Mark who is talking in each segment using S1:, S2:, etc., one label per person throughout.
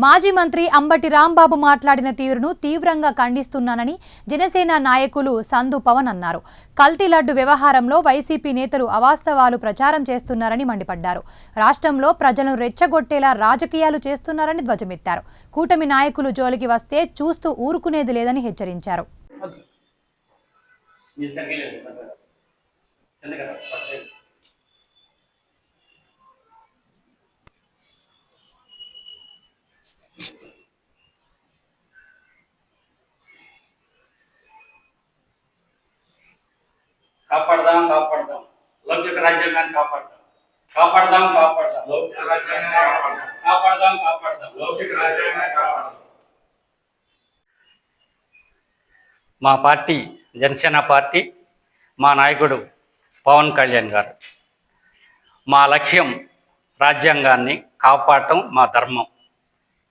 S1: మాజీ మంత్రి అంబటి రాంబాబు మాట్లాడిన తీరును తీవ్రంగా ఖండిస్తున్నానని జనసేన నాయకులు సందు పవన్ అన్నారు. కల్తీ లడ్డు వ్యవహారంలో వైసీపీ నేతలు అవాస్తవాలు ప్రచారం చేస్తున్నారని మండిపడ్డారు. రాష్ట్రంలో ప్రజలను రెచ్చగొట్టేలా రాజకీయాలు చేస్తున్నారని ధ్వజమెత్తారు. కూటమి నాయకులు జోలికి వస్తే చూస్తూ ఊరుకునేది లేదని హెచ్చరించారు.
S2: కాపాడదాం కాపాడదాం లౌకిక రాజ్యాంగాన్ని కాపాడదాం కాపాడదాం కాపాడదాం లౌకిక రాజ్యాంగాన్ని కాపాడదాం కాపాడదాం లౌకిక రాజ్యాంగాన్ని కాపాడదాం. మా పార్టీ జనసేన పార్టీ, మా నాయకుడు పవన్ కళ్యాణ్ గారు, మా లక్ష్యం రాజ్యాంగాన్ని కాపాడటం మా ధర్మం.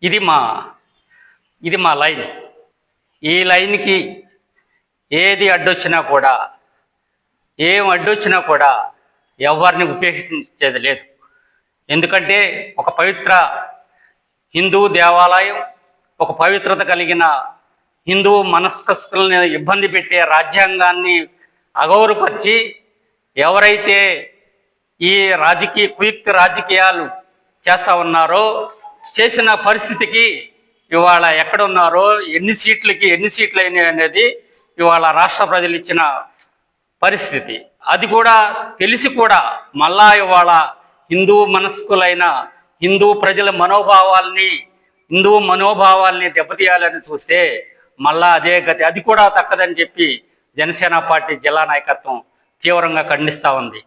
S2: ఇది మా లైన్. ఈ లైన్కి ఏది అడ్డొచ్చినా కూడా, ఏం అడ్డొచ్చినా కూడా ఎవరిని ఉపేక్షించేది లేదు. ఎందుకంటే ఒక పవిత్ర హిందూ దేవాలయం, ఒక పవిత్రత కలిగిన హిందూ మనస్కస్తుల్ని ఇబ్బంది పెట్టే రాజ్యాంగాన్ని అగౌరవపరిచి ఎవరైతే ఈ కుయుక్త రాజకీయాలు చేస్తూ ఉన్నారో, చేసిన పరిస్థితికి ఇవాళ ఎక్కడున్నారో, ఎన్ని సీట్లు అయినాయి అనేది ఇవాళ రాష్ట్ర ప్రజలు ఇచ్చిన పరిస్థితి. అది కూడా తెలిసి కూడా మళ్ళా ఇవాళ హిందూ మనస్కులైన హిందూ ప్రజల మనోభావాల్ని దెబ్బతీయాలని చూస్తే మళ్ళా అదే గతి. అది కూడా తక్కదని చెప్పి జనసేన పార్టీ జిల్లా నాయకత్వం తీవ్రంగా ఖండిస్తూ ఉంది.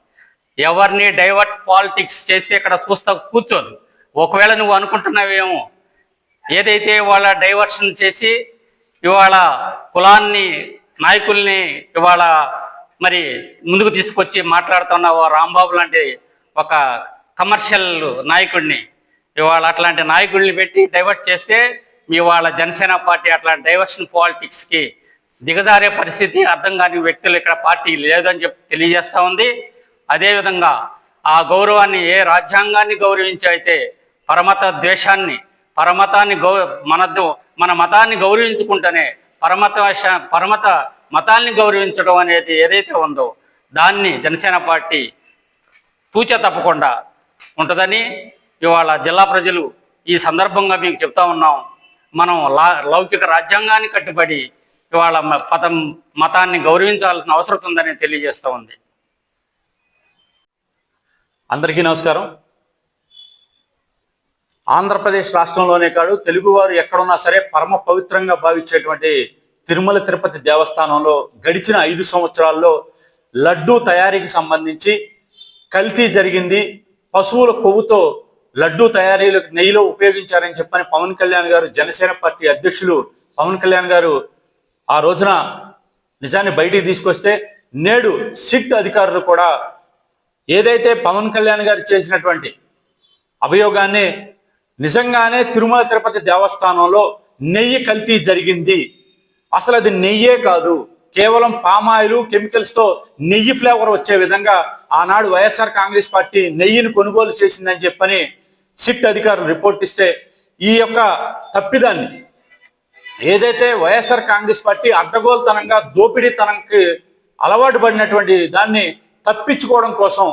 S2: ఎవరిని డైవర్ట్ పాలిటిక్స్ చేస్తే ఇక్కడ చూస్తా కూర్చోదు. ఒకవేళ నువ్వు అనుకుంటున్నావేమో ఏదైతే ఇవాళ డైవర్షన్ చేసి ఇవాళ కులాన్ని, నాయకుల్ని ఇవాళ మరి ముందుకు తీసుకొచ్చి మాట్లాడుతున్నావు, రాంబాబు లాంటి ఒక కమర్షియల్ నాయకుడిని ఇవాళ అట్లాంటి నాయకుడిని పెట్టి డైవర్ట్ చేస్తే ఇవాళ జనసేన పార్టీ అట్లాంటి డైవర్షన్ పాలిటిక్స్కి దిగజారే పరిస్థితి, అర్థం కాని వ్యక్తులు ఇక్కడ పార్టీ లేదని చెప్పి తెలియజేస్తూ ఉంది. అదేవిధంగా ఆ గౌరవాన్ని, ఏ రాజ్యాంగాన్ని గౌరవించి అయితే మన మతాన్ని గౌరవించుకుంటేనే పరమత మతాల్ని గౌరవించడం అనేది ఏదైతే ఉందో దాన్ని జనసేన పార్టీ తూచ తప్పకుండా ఉంటుందని ఇవాళ జిల్లా ప్రజలు ఈ సందర్భంగా మీకు చెప్తా ఉన్నాం. మనం లౌకిక రాజ్యాంగాన్ని కట్టుబడి ఇవాళ మతాన్ని గౌరవించాల్సిన అవసరం ఉందని తెలియజేస్తూ ఉంది.
S3: అందరికీ నమస్కారం. ఆంధ్రప్రదేశ్ రాష్ట్రంలోనే కాదు, తెలుగువారు ఎక్కడున్నా సరే పరమ పవిత్రంగా భావించేటువంటి తిరుమల తిరుపతి దేవస్థానంలో గడిచిన 5 సంవత్సరాల్లో లడ్డూ తయారీకి సంబంధించి కల్తీ జరిగింది. పశువుల కొవ్వుతో లడ్డూ తయారీలో నెయ్యిలో ఉపయోగించారని చెప్పని పవన్ కళ్యాణ్ గారు, జనసేన పార్టీ అధ్యక్షులు పవన్ కళ్యాణ్ గారు ఆ రోజున నిజాన్ని బయటికి తీసుకొస్తే, నేడు సిట్ అధికారులు కూడా ఏదైతే పవన్ కళ్యాణ్ గారు చేసినటువంటి అభియోగాన్ని నిజంగానే తిరుమల తిరుపతి దేవస్థానంలో నెయ్యి కల్తీ జరిగింది, అసలు అది నెయ్యే కాదు, కేవలం పామాయిల్ కెమికల్స్తో నెయ్యి ఫ్లేవర్ వచ్చే విధంగా ఆనాడు వైఎస్ఆర్ కాంగ్రెస్ పార్టీ నెయ్యిని కొనుగోలు చేసిందని చెప్పని సిట్ అధికారులు రిపోర్ట్ ఇస్తే, ఈ యొక్క తప్పిదాన్ని ఏదైతే వైఎస్ఆర్ కాంగ్రెస్ పార్టీ అడ్డగోలుతనంగా దోపిడీతనంకి అలవాటు పడినటువంటి దాన్ని తప్పించుకోవడం కోసం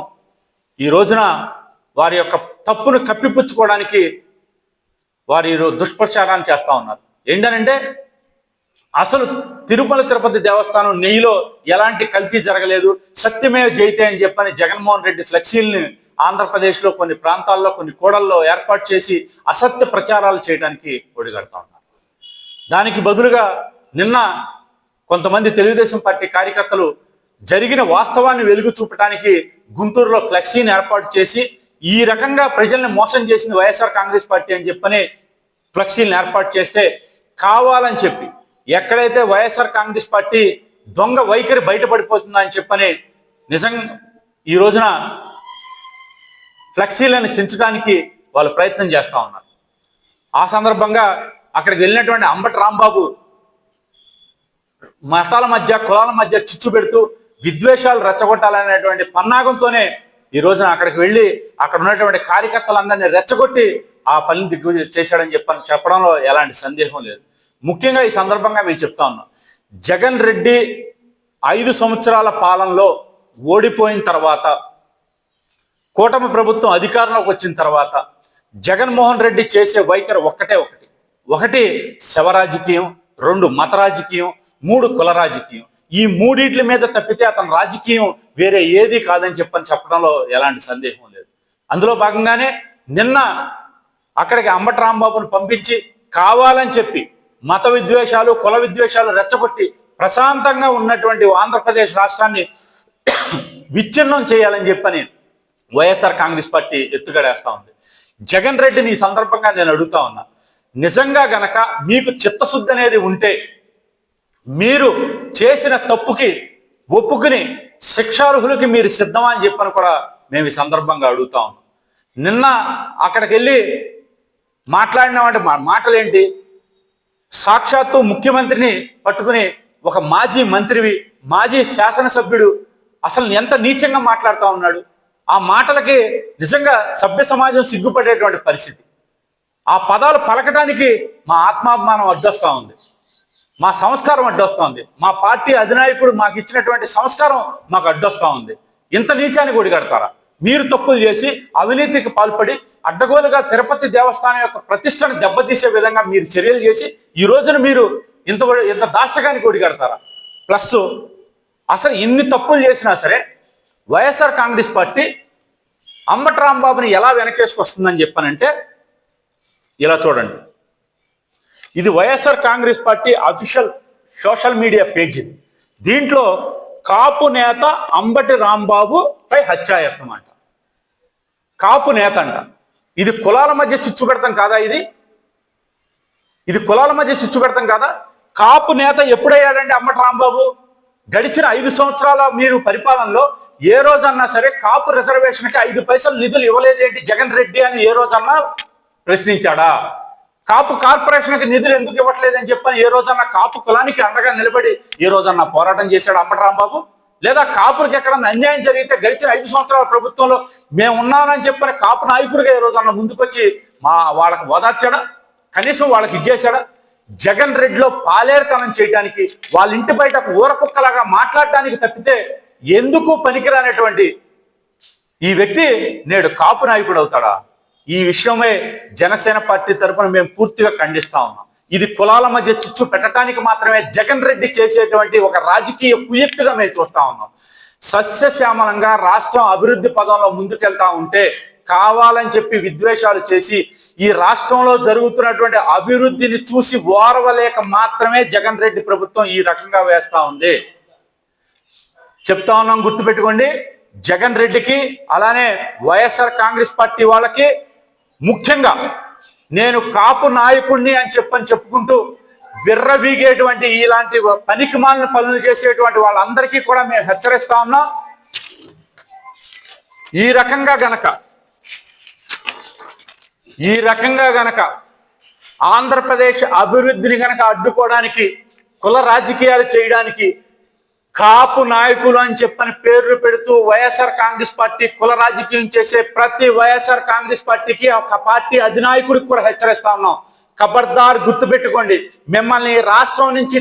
S3: ఈ రోజున వారి యొక్క తప్పును కప్పిపుచ్చుకోవడానికి వారి దుష్ప్రచారాన్ని చేస్తూ ఉన్నారు. ఏంటనంటే అసలు తిరుమల తిరుపతి దేవస్థానం నెయ్యిలో ఎలాంటి కల్తీ జరగలేదు, సత్యమే జయితే అని చెప్పని జగన్మోహన్ రెడ్డి ఫ్లెక్సీల్ని ఆంధ్రప్రదేశ్లో కొన్ని ప్రాంతాల్లో, కొన్ని కూడల్లో ఏర్పాటు చేసి అసత్య ప్రచారాలు చేయడానికి ఒడిగడుతూ ఉన్నారు. దానికి బదులుగా నిన్న కొంతమంది తెలుగుదేశం పార్టీ కార్యకర్తలు జరిగిన వాస్తవాన్ని వెలుగు చూపడానికి గుంటూరులో ఫ్లెక్సీని ఏర్పాటు చేసి, ఈ రకంగా ప్రజల్ని మోసం చేసింది వైఎస్ఆర్ కాంగ్రెస్ పార్టీ అని చెప్పని ఫ్లెక్సీలను ఏర్పాటు చేస్తే, కావాలని చెప్పి ఎక్కడైతే వైఎస్ఆర్ కాంగ్రెస్ పార్టీ దొంగ వైఖరి బయటపడిపోతుందని చెప్పని నిజంగా ఈ రోజున ఫ్లెక్సీలను చించడానికి వాళ్ళు ప్రయత్నం చేస్తూ ఉన్నారు. ఆ సందర్భంగా అక్కడికి వెళ్ళినటువంటి అంబటి రాంబాబు మతాల మధ్య, కులాల మధ్య చిచ్చు పెడుతూ విద్వేషాలు రెచ్చగొట్టాలనేటువంటి పన్నాగంతోనే ఈ రోజున అక్కడికి వెళ్ళి అక్కడ ఉన్నటువంటి కార్యకర్తలందరినీ రెచ్చగొట్టి ఆ పనిని దిగ్విజయం చేశాడని చెప్పడంలో ఎలాంటి సందేహం లేదు. ముఖ్యంగా ఈ సందర్భంగా మేము చెప్తా ఉన్నాం, జగన్ రెడ్డి 5 సంవత్సరాల పాలనలో ఓడిపోయిన తర్వాత, కూటమి ప్రభుత్వం అధికారంలోకి వచ్చిన తర్వాత జగన్మోహన్ రెడ్డి చేసే వైఖరి ఒకటి శవ రాజకీయం, 2 మత రాజకీయం, 3 కుల రాజకీయం. ఈ మూడిట్ల మీద తప్పితే అతని రాజకీయం వేరే ఏది కాదని చెప్పడంలో ఎలాంటి సందేహం లేదు. అందులో భాగంగానే నిన్న అక్కడికి అంబటి రాంబాబును పంపించి కావాలని చెప్పి మత విద్వేషాలు, కుల విద్వేషాలు రెచ్చగొట్టి ప్రశాంతంగా ఉన్నటువంటి ఆంధ్రప్రదేశ్ రాష్ట్రాన్ని విచ్ఛిన్నం చేయాలని చెప్పని వైఎస్ఆర్ కాంగ్రెస్ పార్టీ ఎత్తుగడేస్తా ఉంది. జగన్ రెడ్డిని ఈ సందర్భంగా నేను అడుగుతా ఉన్నా, నిజంగా గనక మీకు చిత్తశుద్ధి అనేది ఉంటే మీరు చేసిన తప్పుకి ఒప్పుకుని శిక్షార్హులకి మీరు సిద్ధమా అని చెప్పని కూడా మేము ఈ సందర్భంగా అడుగుతా ఉన్నాం. నిన్న అక్కడికి వెళ్ళి మాట్లాడినామంటే మాటలేంటి? సాక్షాత్తు ముఖ్యమంత్రిని పట్టుకుని ఒక మాజీ మంత్రివి, మాజీ శాసనసభ్యుడు అసలు ఎంత నీచంగా మాట్లాడుతూ ఉన్నాడు. ఆ మాటలకి నిజంగా సభ్య సమాజం సిగ్గుపడేటువంటి పరిస్థితి. ఆ పదాలు పలకడానికి మా ఆత్మాభిమానం అడ్డొస్తూ ఉంది, మా సంస్కారం అడ్డొస్తూ ఉంది, మా పార్టీ అధినాయకుడు మాకు ఇచ్చినటువంటి సంస్కారం మాకు అడ్డొస్తూ ఉంది. ఇంత నీచాన్ని ఒడిగడతారా? మీరు తప్పులు చేసి అవినీతికి పాల్పడి అడ్డగోలుగా తిరుపతి దేవస్థానం యొక్క ప్రతిష్టను దెబ్బతీసే విధంగా మీరు చర్యలు చేసి ఈ రోజున మీరు ఇంత దాష్టకానికి ఒడిగడతారా? ప్లస్ అసలు ఇన్ని తప్పులు చేసినా సరే వైఎస్ఆర్ కాంగ్రెస్ పార్టీ అంబటి రాంబాబుని ఎలా వెనకేసుకొస్తుందని చెప్పానంటే, ఇలా చూడండి, ఇది YSR Congress party official social media page. దీంట్లో కాపు నేత అంబటి రాంబాబు పై హత్యాయత్నం అంట. కాపు నేత అంట. ఇది కులాల మధ్య చిచ్చు పెడతాం కాదా? ఇది కులాల మధ్య చిచ్చు పెడతాం కాదా? కాపు నేత ఎప్పుడయ్యాడండి అంబటి రాంబాబు? గడిచిన 5 సంవత్సరాల మీరు పరిపాలనలో ఏ రోజన్నా సరే కాపు రిజర్వేషన్కి 5 పైసలు నిధులు ఇవ్వలేదేంటి జగన్ రెడ్డి అని ఏ రోజన్నా ప్రశ్నించాడా? కాపు కార్పొరేషన్కి నిధులు ఎందుకు ఇవ్వట్లేదని చెప్పని ఏ రోజన్నా కాపు కులానికి అండగా నిలబడి ఏ రోజన్నా పోరాటం చేశాడు అంబటి రాంబాబు? లేదా కాపురికి ఎక్కడన్నా అన్యాయం జరిగితే గడిచిన 5 సంవత్సరాల ప్రభుత్వంలో మేము ఉన్నామని చెప్పని కాపు నాయకుడిగా ఏ రోజన్నా ముందుకొచ్చి వాళ్ళకి ఓదార్చాడా? కనీసం వాళ్ళకి ఇచ్చేశాడా? జగన్ రెడ్డిలో పాలేరుతనం చేయడానికి, వాళ్ళ ఇంటి బయట ఊరకుక్కలాగా మాట్లాడటానికి తప్పితే ఎందుకు పనికిరానటువంటి ఈ వ్యక్తి నేడు కాపు నాయకుడు అవుతాడా? ఈ విషయమే జనసేన పార్టీ తరఫున మేము పూర్తిగా ఖండిస్తా ఉన్నాం. ఇది కులాల మధ్య చిచ్చు పెట్టడానికి మాత్రమే జగన్ రెడ్డి చేసేటువంటి ఒక రాజకీయ కుయుక్తిగా మేము చూస్తా ఉన్నాం. సస్యశ్యామలంగా రాష్ట్రం అభివృద్ధి పదంలో ముందుకెళ్తా ఉంటే కావాలని చెప్పి విద్వేషాలు చేసి ఈ రాష్ట్రంలో జరుగుతున్నటువంటి అభివృద్ధిని చూసి ఓర్వలేక మాత్రమే జగన్ రెడ్డి ప్రభుత్వం ఈ రకంగా వేస్తా ఉంది. చెప్తా ఉన్నాం, గుర్తుపెట్టుకోండి. జగన్ రెడ్డికి అలానే వైఎస్ఆర్ కాంగ్రెస్ పార్టీ వాళ్ళకి, ముఖ్యంగా నేను కాపు నాయకుడిని అని చెప్పుకుంటూ విర్రవీగేటువంటి ఇలాంటి పనికిమాలిన పనులు చేసేటువంటి వాళ్ళందరికీ కూడా మేము హెచ్చరిస్తా ఉన్నాం. ఈ రకంగా గనక ఆంధ్రప్రదేశ్ అభివృద్ధిని గనక అడ్డుకోవడానికి, కుల రాజకీయాలు చేయడానికి, కాపు నాయకులు అని చెప్పని పేర్లు పెడుతూ వైఎస్ఆర్ కాంగ్రెస్ పార్టీ కుల రాజకీయం చేసే ప్రతి వైఎస్ఆర్ కాంగ్రెస్ పార్టీకి, ఒక పార్టీ అధినాయకుడికి కూడా హెచ్చరిస్తా ఉన్నాం. ఖబర్దార్, గుర్తుపెట్టుకోండి, మిమ్మల్ని రాష్ట్రం నుంచి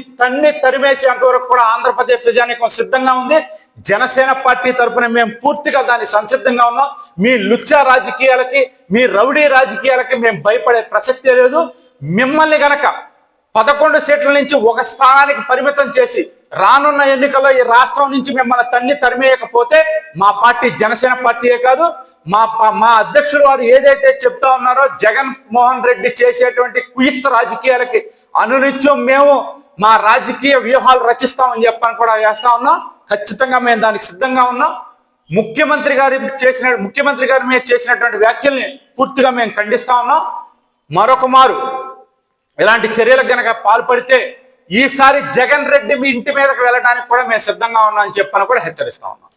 S3: తరిమేసేంత వరకు కూడా ఆంధ్రప్రదేశ్ ప్రజానీకం సిద్ధంగా ఉంది. జనసేన పార్టీ తరఫున మేము పూర్తిగా దాన్ని సంసిద్ధంగా ఉన్నాం. మీ లుచ్చా రాజకీయాలకి, మీ రౌడీ రాజకీయాలకి మేము భయపడే ప్రసక్తే లేదు. మిమ్మల్ని గనక 11 సీట్ల నుంచి 1 స్థానానికి పరిమితం చేసి రానున్న ఎన్నికల్లో ఈ రాష్ట్రం నుంచి మిమ్మల్ని తరిమేయకపోతే మా పార్టీ జనసేన పార్టీయే కాదు, మా అధ్యక్షులు వారు ఏదైతే చెప్తా ఉన్నారో జగన్మోహన్ రెడ్డి చేసేటువంటి కుయుక్త రాజకీయాలకి అనునిత్యం మేము మా రాజకీయ వ్యూహాలు రచిస్తామని చెప్పని కూడా వేస్తా ఉన్నాం. ఖచ్చితంగా మేము దానికి సిద్ధంగా ఉన్నాం. ముఖ్యమంత్రి గారి మీద చేసినటువంటి వ్యాఖ్యల్ని పూర్తిగా మేము ఖండిస్తా ఉన్నాం. మరొక మారు ఇలాంటి చర్యలకు గనక పాల్పడితే ఈసారి జగన్ రెడ్డి మీ ఇంటి మీదకి వెళ్ళడానికి కూడా మేము సిద్ధంగా ఉన్నాం అని చెప్పని కూడా హెచ్చరిస్తా ఉన్నాం.